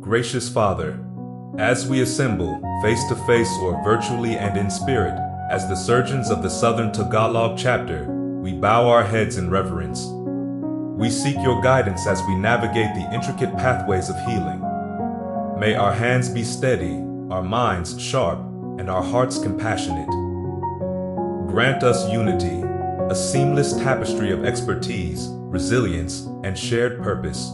Gracious Father, as we assemble, face to face or virtually and in spirit, as the surgeons of the Southern Tagalog chapter, we bow our heads in reverence. We seek your guidance as we navigate the intricate pathways of healing. May our hands be steady, our minds sharp, and our hearts compassionate. Grant us unity, a seamless tapestry of expertise, resilience, and shared purpose.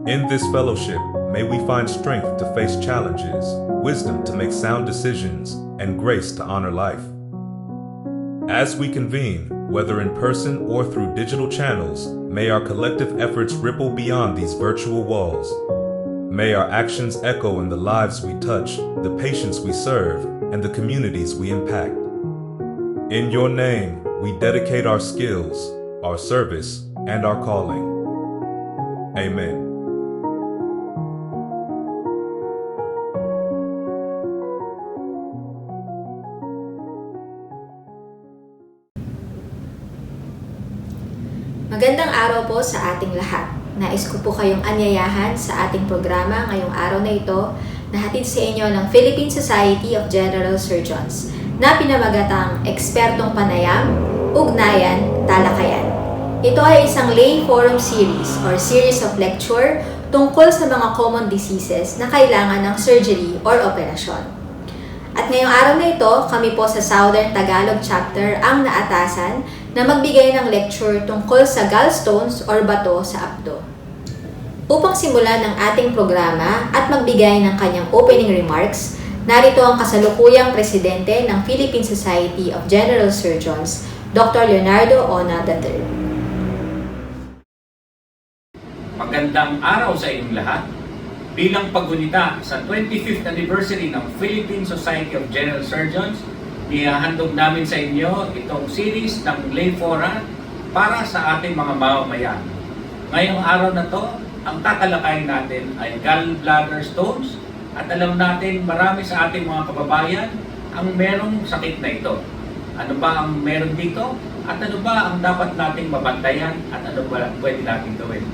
In this fellowship, may we find strength to face challenges, wisdom to make sound decisions, and grace to honor life. As we convene, whether in person or through digital channels, may our collective efforts ripple beyond these virtual walls. May our actions echo in the lives we touch, the patients we serve, and the communities we impact. In your name, we dedicate our skills, our service, and our calling. Amen. Magandang araw po sa ating lahat. Nais ko po kayong anyayahan sa ating programa ngayong araw na ito na hatid sa inyo ng Philippine Society of General Surgeons na pinamagatang Ekspertong Panayam, Ugnayan, Talakayan. Ito ay isang lay forum series or series of lecture tungkol sa mga common diseases na kailangan ng surgery or operasyon. At ngayong araw na ito, kami po sa Southern Tagalog Chapter ang naatasan na magbigay ng lecture tungkol sa gallstones or bato sa abdo. Upang simulan ang ating programa at magbigay ng kanyang opening remarks, narito ang kasalukuyang presidente ng Philippine Society of General Surgeons, Dr. Leonardo Ona III. Magandang araw sa inyong lahat. Bilang paggunita sa 25th anniversary ng Philippine Society of General Surgeons, ihahandog namin sa inyo itong series ng lay fora para sa ating mga mamamayan. Ngayong araw na to, ang tatalakayin natin ay gallbladder stones at alam natin marami sa ating mga kababayan ang merong sakit na ito. Ano ba ang meron dito? At ano ba ang dapat nating mabantayan at ano ba pwede natin gawin?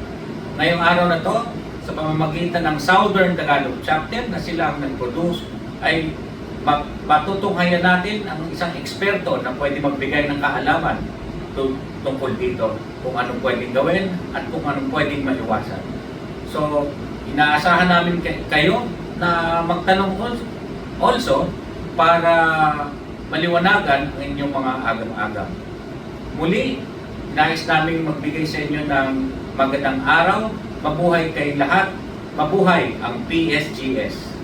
Ngayong araw na to, sa pamamagitan ng Southern Tagalog Chapter na sila ang nag-produce ay matutunghayan natin ang isang eksperto na pwede magbigay ng kaalaman tungkol dito, kung anong pwedeng gawin at kung anong pwedeng maiwasan. So, inaasahan namin kayo na magtanong also para maliwanagan ang inyong mga agam-agam. Muli, nais namin magbigay sa inyo ng magandang araw. Mabuhay kay lahat, mabuhay ang PSGS.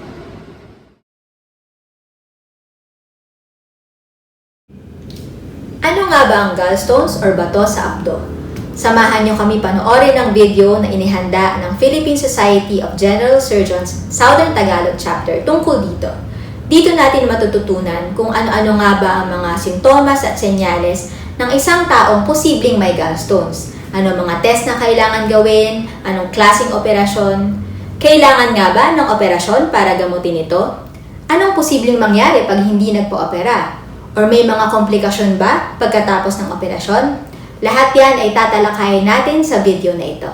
Ano nga ba ang gallstones or bato sa abdo? Samahan niyo kami panoorin ang video na inihanda ng Philippine Society of General Surgeons Southern Tagalog Chapter tungkol dito. Dito natin matututunan kung ano-ano nga ba ang mga sintomas at senyales ng isang taong posibleng may gallstones. Ano mga test na kailangan gawin, anong klaseng operasyon, kailangan nga ba ng operasyon para gamutin ito? Anong posibleng mangyari pag hindi nagpa-opera? Or may mga komplikasyon ba pagkatapos ng operasyon? Lahat yan ay tatalakayin natin sa video na ito.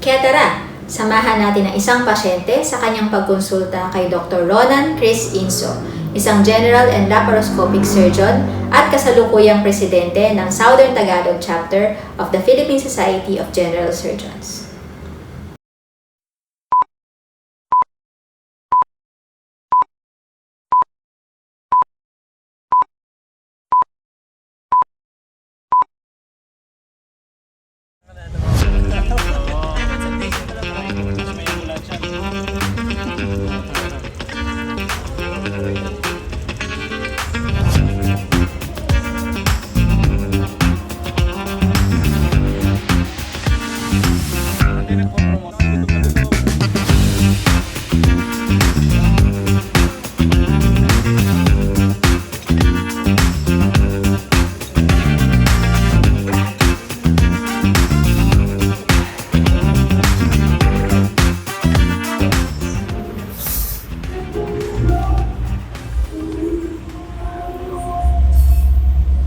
Kaya tara, samahan natin ang isang pasyente sa kanyang pagkonsulta kay Dr. Ronan Chris Inso, isang general and laparoscopic surgeon at kasalukuyang presidente ng Southern Tagalog Chapter of the Philippine Society of General Surgeons.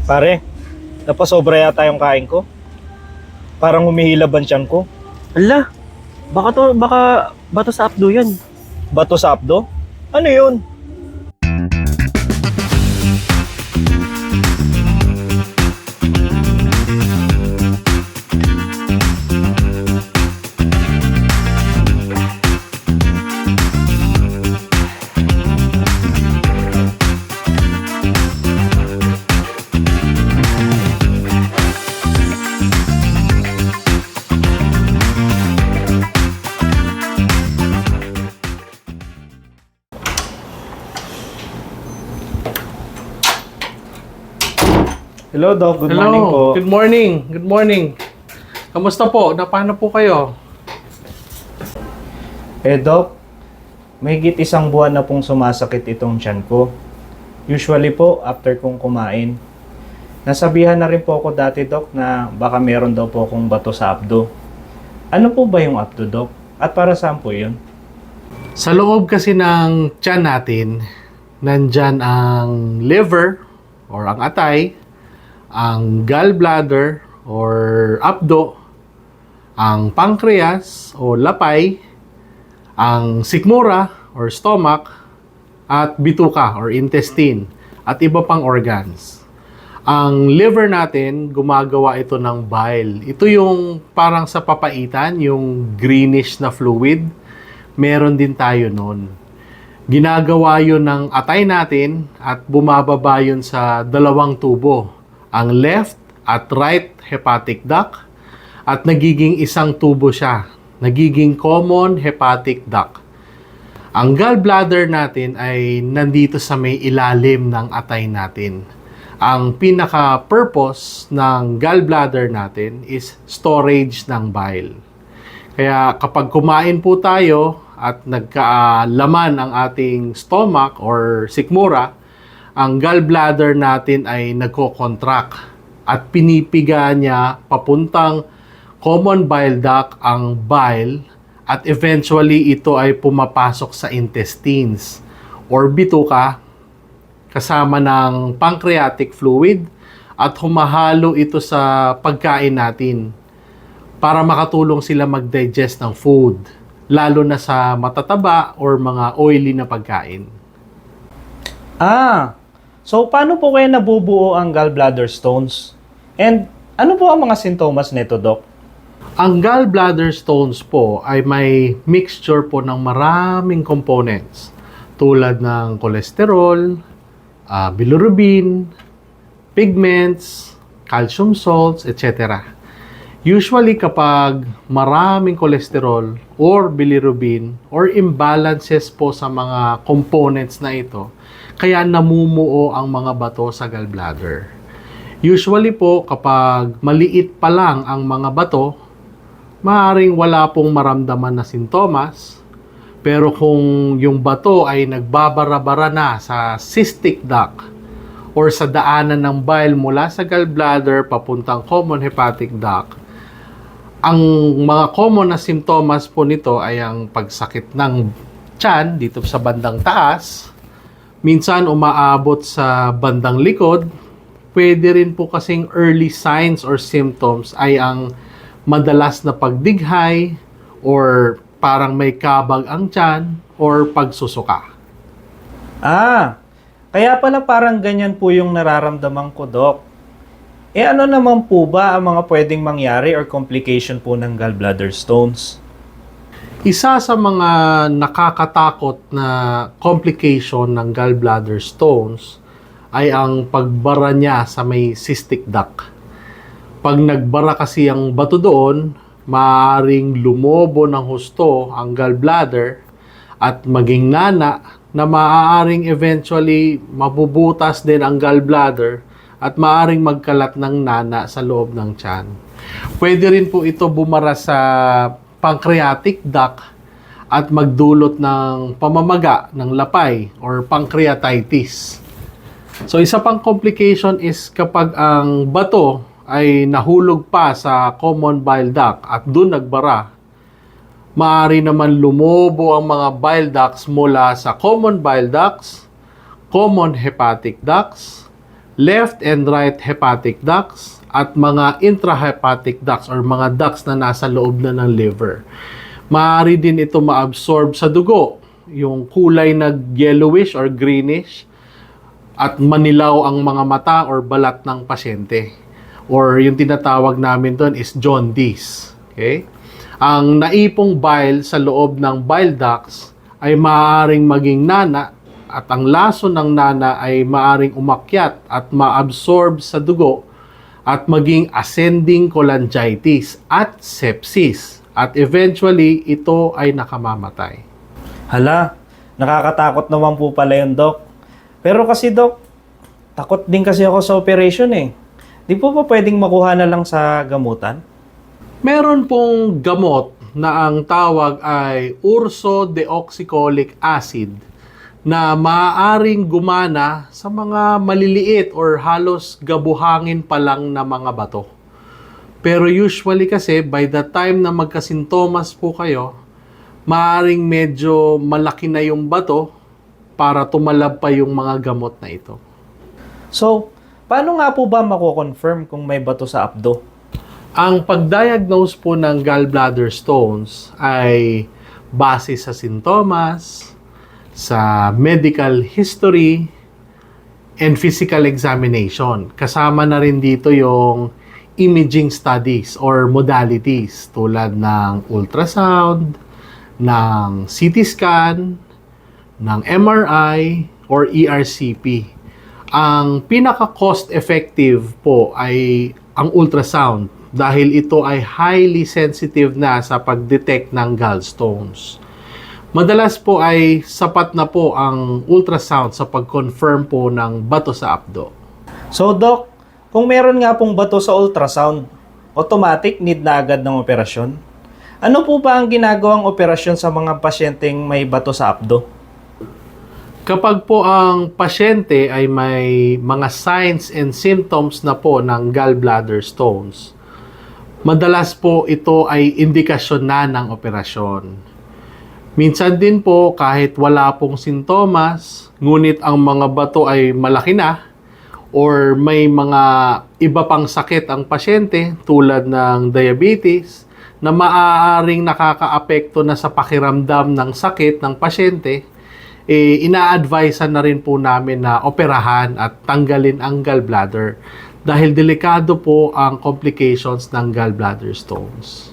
Pare, napasobra yata yung kain ko. Parang humihilab ang tiyan ko. Ala, Baka bato sa apdo yan. Bato sa apdo? Ano yun? Hello, Doc. Good morning po. Good morning. Good morning. Kamusta po? Paano po kayo? Doc, mahigit isang buwan na pong sumasakit itong tiyan ko. Usually po, after kong kumain. Nasabihan na rin po ako dati, Doc, na baka meron daw po akong bato sa abdo. Ano po ba yung abdo, Doc? At para saan po yun? Sa loob kasi ng tiyan natin, nandyan ang liver or ang atay, ang gallbladder or abdo, ang pancreas o lapay, ang sikmura or stomach, at bituka or intestine, at iba pang organs. Ang liver natin, gumagawa ito ng bile. Ito yung parang sa papaitan, yung greenish na fluid. Meron din tayo nun. Ginagawa yun ng atay natin at bumababa yun sa dalawang tubo. Ang left at right hepatic duct, at nagiging isang tubo siya. Nagiging common hepatic duct. Ang gallbladder natin ay nandito sa may ilalim ng atay natin. Ang pinaka-purpose ng gallbladder natin is storage ng bile. Kaya kapag kumain po tayo at nagkaalaman ang ating stomach or sikmura, ang gallbladder natin ay nagko-contract at pinipiga niya papuntang common bile duct ang bile, at eventually ito ay pumapasok sa intestines or bituka kasama ng pancreatic fluid at humahalo ito sa pagkain natin para makatulong sila mag-digest ng food, lalo na sa matataba or mga oily na pagkain. So paano po kaya nabubuo ang gallbladder stones? And ano po ang mga sintomas nito, Doc? Ang gallbladder stones po ay may mixture po ng maraming components tulad ng cholesterol, bilirubin, pigments, calcium salts, etc. Usually kapag maraming cholesterol or bilirubin or imbalances po sa mga components na ito, kaya namumuo ang mga bato sa gallbladder. Usually po kapag maliit pa lang ang mga bato, maaaring wala pong maramdaman na sintomas. Pero kung yung bato ay nagbabara-bara na sa cystic duct or sa daanan ng bile mula sa gallbladder papuntang common hepatic duct, ang mga common na sintomas po nito ay ang pagsakit ng tiyan dito sa bandang taas, minsan umaabot sa bandang likod. Pwede rin po kasing early signs or symptoms ay ang madalas na pagdighay or parang may kabag ang tiyan or pagsusuka. Kaya pala parang ganyan po yung nararamdaman ko, Doc. Ano naman po ba ang mga pwedeng mangyari or complication po ng gallbladder stones? Isa sa mga nakakatakot na complication ng gallbladder stones ay ang pagbara niya sa may cystic duct. Pag nagbara kasi ang bato doon, maaaring lumobo ng husto ang gallbladder at maging nana na maaaring eventually mabubutas din ang gallbladder at maaaring magkalat ng nana sa loob ng tiyan. Pwede rin po ito bumara sa pancreatic duct at magdulot ng pamamaga ng lapay or pancreatitis. So isa pang complication is kapag ang bato ay nahulog pa sa common bile duct at doon nagbara, maaari naman lumobo ang mga bile ducts mula sa common bile ducts, common hepatic ducts, left and right hepatic ducts, at mga intrahepatic ducts or mga ducts na nasa loob na ng liver. Maaari din ito ma-absorb sa dugo, yung kulay na yellowish or greenish, at manilaw ang mga mata or balat ng pasyente. Or yung tinatawag namin doon is jaundice. Okay? Ang naipong bile sa loob ng bile ducts ay maaaring maging nana, at ang laso ng nana ay maaaring umakyat at ma-absorb sa dugo at maging ascending cholangitis at sepsis. At eventually, ito ay nakamamatay. Hala, nakakatakot naman po pala yun, Doc. Pero kasi, Doc, takot din kasi ako sa operation eh. Di po ba pwedeng makuha na lang sa gamutan? Meron pong gamot na ang tawag ay ursodeoxycholic acid na maaaring gumana sa mga maliliit or halos gabuhangin pa lang na mga bato. Pero usually kasi, by the time na magkasintomas po kayo, maaaring medyo malaki na yung bato para tumalab pa yung mga gamot na ito. So, paano nga po ba mako-confirm kung may bato sa abdo? Ang pag-diagnose po ng gallbladder stones ay base sa sintomas, sa medical history, and physical examination. Kasama na rin dito yung imaging studies or modalities tulad ng ultrasound, ng CT scan, ng MRI, or ERCP. Ang pinaka-cost effective po ay ang ultrasound dahil ito ay highly sensitive na sa pag-detect ng gallstones. Madalas po ay sapat na po ang ultrasound sa pag-confirm po ng bato sa abdo. So, Doc, kung meron nga pong bato sa ultrasound, automatic need na agad ng operasyon? Ano po ba ang ginagawang operasyon sa mga pasyenteng may bato sa abdo? Kapag po ang pasyente ay may mga signs and symptoms na po ng gallbladder stones, madalas po ito ay indikasyon na ng operasyon. Minsan din po kahit wala pong sintomas, ngunit ang mga bato ay malaki na or may mga iba pang sakit ang pasyente tulad ng diabetes na maaaring nakakaapekto na sa pakiramdam ng sakit ng pasyente, ina-advisean na rin po namin na operahan at tanggalin ang gallbladder dahil delikado po ang complications ng gallbladder stones.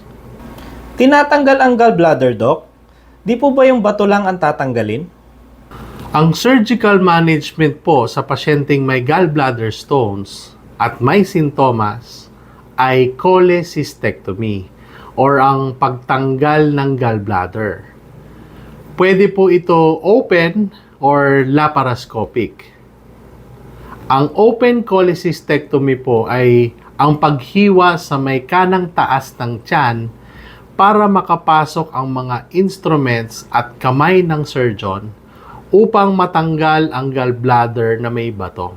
Tinatanggal ang gallbladder, Doc? Di po ba yung bato lang ang tatanggalin? Ang surgical management po sa pasyenteng may gallbladder stones at may sintomas ay cholecystectomy or ang pagtanggal ng gallbladder. Pwede po ito open or laparoscopic. Ang open cholecystectomy po ay ang paghiwa sa may kanang taas ng tiyan para makapasok ang mga instruments at kamay ng surgeon upang matanggal ang gallbladder na may bato.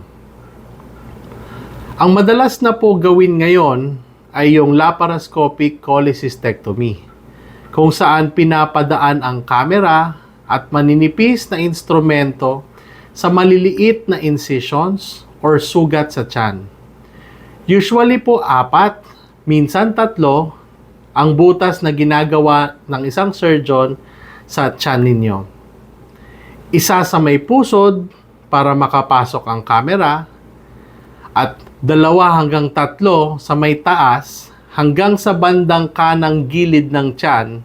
Ang madalas na po gawin ngayon ay yung laparoscopic cholecystectomy, kung saan pinapadaan ang kamera at maninipis na instrumento sa maliliit na incisions or sugat sa tiyan. Usually po 4, minsan 3, ang butas na ginagawa ng isang surgeon sa tiyan ninyo. Isa sa may pusod para makapasok ang kamera at 2 hanggang 3 sa may taas hanggang sa bandang kanang gilid ng tiyan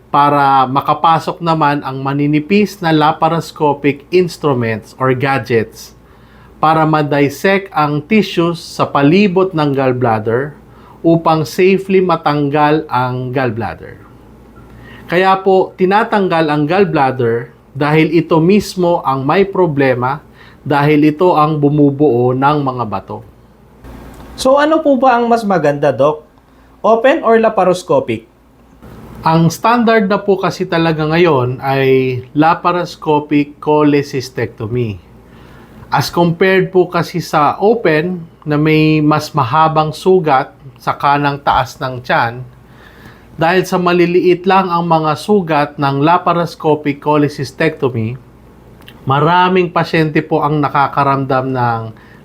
para makapasok naman ang maninipis na laparoscopic instruments or gadgets para ma-dissect ang tissues sa palibot ng gallbladder upang safely matanggal ang gallbladder. Kaya po, tinatanggal ang gallbladder dahil ito mismo ang may problema dahil ito ang bumubuo ng mga bato. So ano po ba ang mas maganda, Doc? Open or laparoscopic? Ang standard na po kasi talaga ngayon ay laparoscopic cholecystectomy. As compared po kasi sa open na may mas mahabang sugat sa kanang taas ng tiyan, dahil sa maliliit lang ang mga sugat ng laparoscopic cholecystectomy, maraming pasyente po ang nakakaramdam ng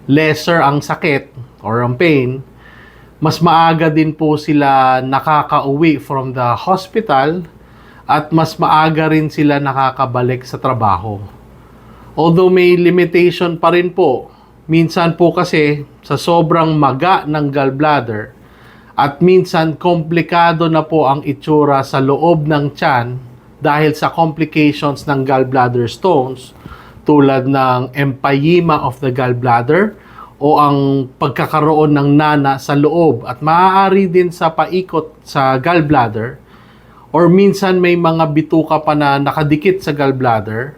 lesser ang sakit or ang pain. Mas maaga din po sila nakakauwi from the hospital at mas maaga rin sila nakakabalik sa trabaho. Although may limitation pa rin po, minsan po kasi sa sobrang maga ng gallbladder at minsan komplikado na po ang itsura sa loob ng tiyan dahil sa complications ng gallbladder stones tulad ng empyema of the gallbladder o ang pagkakaroon ng nana sa loob at maaari din sa paikot sa gallbladder or minsan may mga bituka pa na nakadikit sa gallbladder.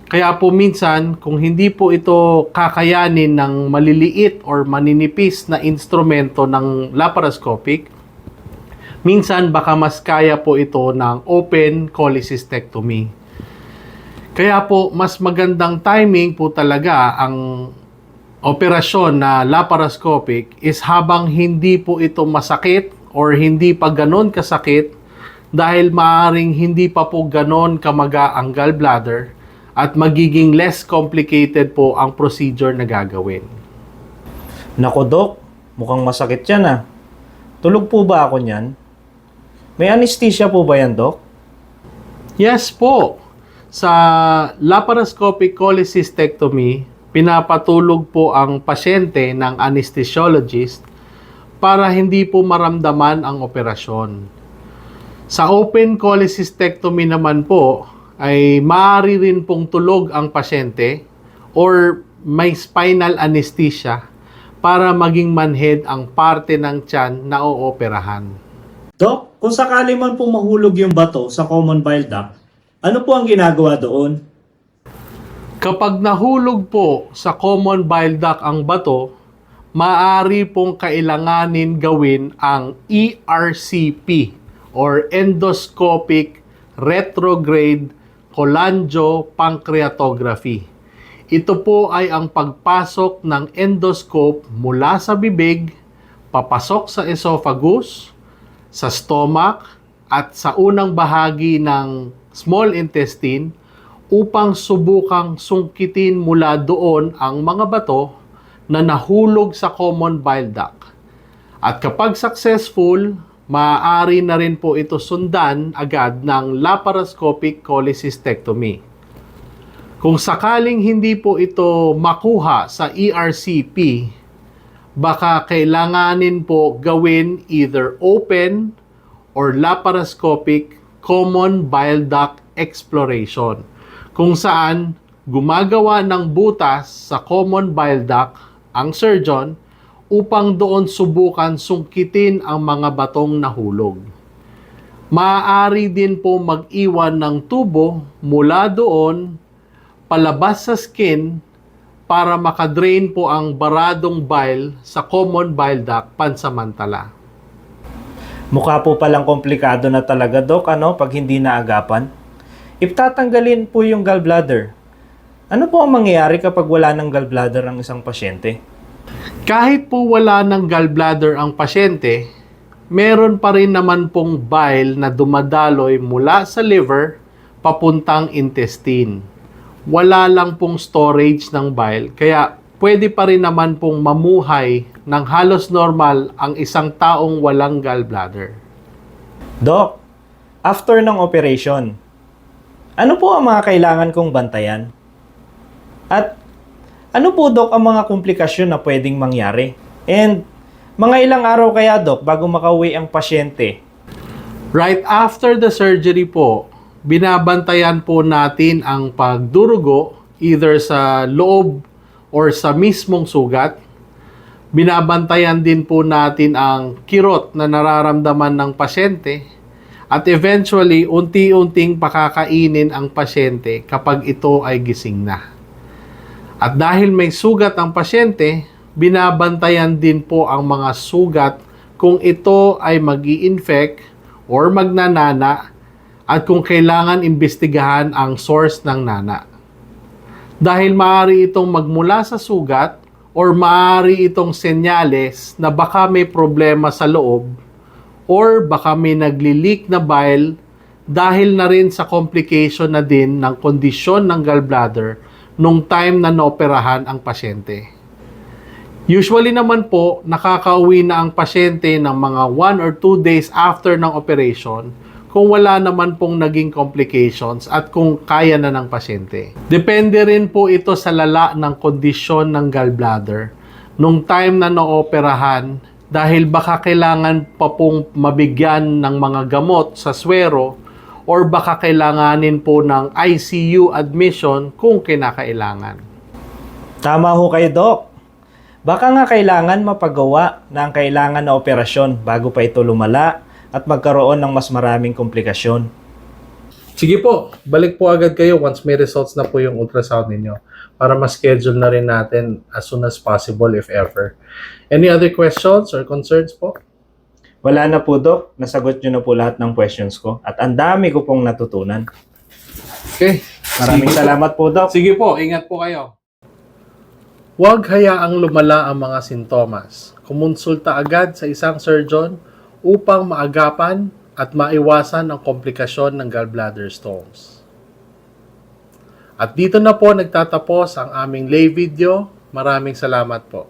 Kaya po minsan kung hindi po ito kakayanin ng maliliit or maninipis na instrumento ng laparoscopic, minsan baka mas kaya po ito ng open cholecystectomy. Kaya po mas magandang timing po talaga ang operasyon na laparoscopic is habang hindi po ito masakit or hindi pa ganon kasakit dahil maaring hindi pa po ganon kamaga ang gallbladder at magiging less complicated po ang procedure na gagawin. Nako Dok, mukhang masakit yan ah. Tulog po ba ako niyan? May anesthesia po ba yan, Dok? Yes po. Sa laparoscopic cholecystectomy, pinapatulog po ang pasyente ng anesthesiologist para hindi po maramdaman ang operasyon. Sa open cholecystectomy naman po, ay maaari rin pong tulog ang pasyente or may spinal anesthesia para maging manhid ang parte ng tiyan na ooperahan. Dok, kung sakali man pong mahulog yung bato sa common bile duct, ano po ang ginagawa doon? Kapag nahulog po sa common bile duct ang bato, maaari pong kailanganin gawin ang ERCP or endoscopic retrograde cholangiopancreatography. Ito po ay ang pagpasok ng endoscope mula sa bibig, papasok sa esophagus, sa stomach, at sa unang bahagi ng small intestine upang subukang sungkitin mula doon ang mga bato na nahulog sa common bile duct. At kapag successful, maaari na rin po ito sundan agad ng laparoscopic cholecystectomy. Kung sakaling hindi po ito makuha sa ERCP, baka kailanganin po gawin either open or laparoscopic common bile duct exploration, kung saan gumagawa ng butas sa common bile duct ang surgeon upang doon subukan sungkitin ang mga batong nahulog. Maaari din po mag-iwan ng tubo mula doon palabas sa skin para makadrain po ang baradong bile sa common bile duct pansamantala. Mukha po palang komplikado na talaga, Dok, pag hindi naagapan. If tatanggalin po yung gallbladder, ano po ang mangyayari kapag wala ng gallbladder ang isang pasyente? Kahit po wala ng gallbladder ang pasyente, meron pa rin naman pong bile na dumadaloy mula sa liver papuntang intestine. Wala lang pong storage ng bile, kaya pwede pa rin naman pong mamuhay ng halos normal ang isang taong walang gallbladder. Dok, after ng operation, ano po ang mga kailangan kong bantayan? At ano po, Dok, ang mga komplikasyon na pwedeng mangyari? And mga ilang araw kaya, Dok, bago makauwi ang pasyente? Right after the surgery po, binabantayan po natin ang pagdurugo either sa loob or sa mismong sugat. Binabantayan din po natin ang kirot na nararamdaman ng pasyente at eventually unti-unting pakakainin ang pasyente kapag ito ay gising na. At dahil may sugat ang pasyente, binabantayan din po ang mga sugat kung ito ay mag-i-infect or magnanana at kung kailangan imbestigahan ang source ng nana. Dahil maaari itong magmula sa sugat or maaari itong senyales na baka may problema sa loob or baka may nagli-leak na bile dahil na rin sa complication na din ng kondisyon ng gallbladder nung time na naoperahan ang pasyente. Usually naman po, nakakauwi na ang pasyente ng mga 1 or 2 days after ng operation kung wala naman pong naging complications at kung kaya na ng pasyente. Depende rin po ito sa lala ng kondisyon ng gallbladder nung time na naoperahan, dahil baka kailangan pa pong mabigyan ng mga gamot sa swero or baka kailanganin po ng ICU admission kung kinakailangan. Tama ho kayo, Doc. Baka nga kailangan mapagawa ng kailangan na operasyon bago pa ito lumala at magkaroon ng mas maraming komplikasyon. Sige po, balik po agad kayo once may results na po yung ultrasound ninyo para ma-schedule na rin natin as soon as possible if ever. Any other questions or concerns po? Wala na po, Doc. Nasagot nyo na po lahat ng questions ko at ang dami ko pong natutunan. Okay. Maraming salamat po, Doc. Sige po, ingat po kayo. Huwag hayaang lumala ang mga sintomas. Kumonsulta agad sa isang surgeon upang maagapan at maiwasan ang komplikasyon ng gallbladder stones. At dito na po nagtatapos ang aming lay video. Maraming salamat po.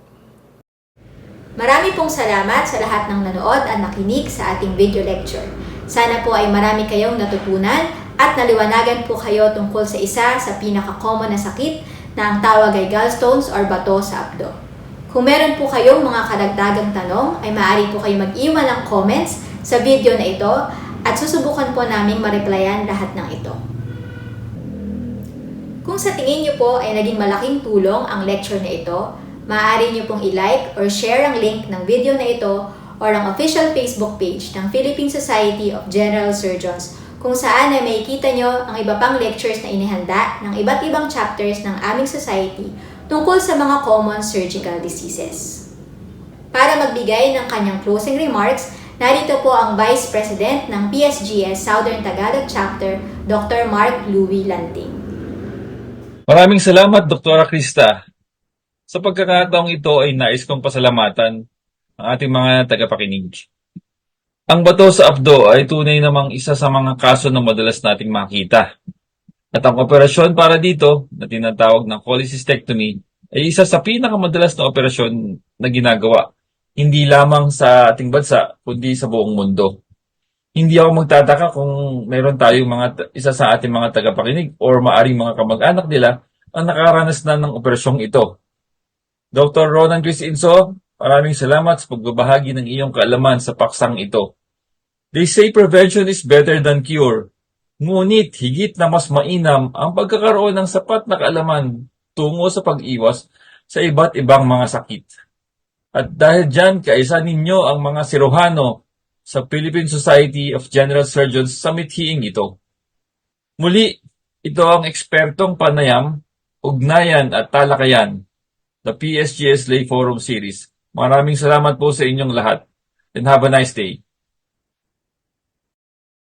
Marami pong salamat sa lahat ng nanood at nakinig sa ating video lecture. Sana po ay marami kayong natutunan at naliwanagan po kayo tungkol sa isa sa pinaka-common na sakit na ang tawag ay gallstones or bato sa abdo. Kung meron po kayong mga karagdagang tanong, ay maaari po kayo mag-iwan ng comments sa video na ito at susubukan po naming ma-replyan lahat ng ito. Kung sa tingin niyo po ay naging malaking tulong ang lecture na ito, maaari niyo pong i-like or share ang link ng video na ito or ang official Facebook page ng Philippine Society of General Surgeons kung saan ay makikita nyo ang iba pang lectures na inihanda ng iba't ibang chapters ng aming society tungkol sa mga common surgical diseases. Para magbigay ng kanyang closing remarks, narito po ang Vice President ng PSGS Southern Tagalog Chapter, Dr. Mark Louie Lanting. Maraming salamat, Dr. Krista. Sa pagkakataong ito ay nais kong pasalamatan ang ating mga tagapakinig. Ang bato sa abdo ay tunay namang isa sa mga kaso na madalas nating makita. At ang operasyon para dito, na tinatawag ng cholecystectomy, ay isa sa pinakamadalas na operasyon na ginagawa, hindi lamang sa ating bansa, kundi sa buong mundo. Hindi ako magtataka kung meron tayong isa sa ating mga tagapakinig or maaring mga kamag-anak nila ang nakaranas na ng operasyong ito. Dr. Ronan Crisinso, maraming salamat sa pagbabahagi ng iyong kaalaman sa paksang ito. They say prevention is better than cure. Ngunit higit na mas mainam ang pagkakaroon ng sapat na kaalaman tungo sa pag-iwas sa iba't ibang mga sakit. At dahil dyan, kaisa ninyo ang mga siruhano sa Philippine Society of General Surgeons sa mithiing ito. Muli, ito ang ekspertong panayam, ugnayan at talakayan, the PSGS Lay Forum Series. Maraming salamat po sa inyong lahat and have a nice day.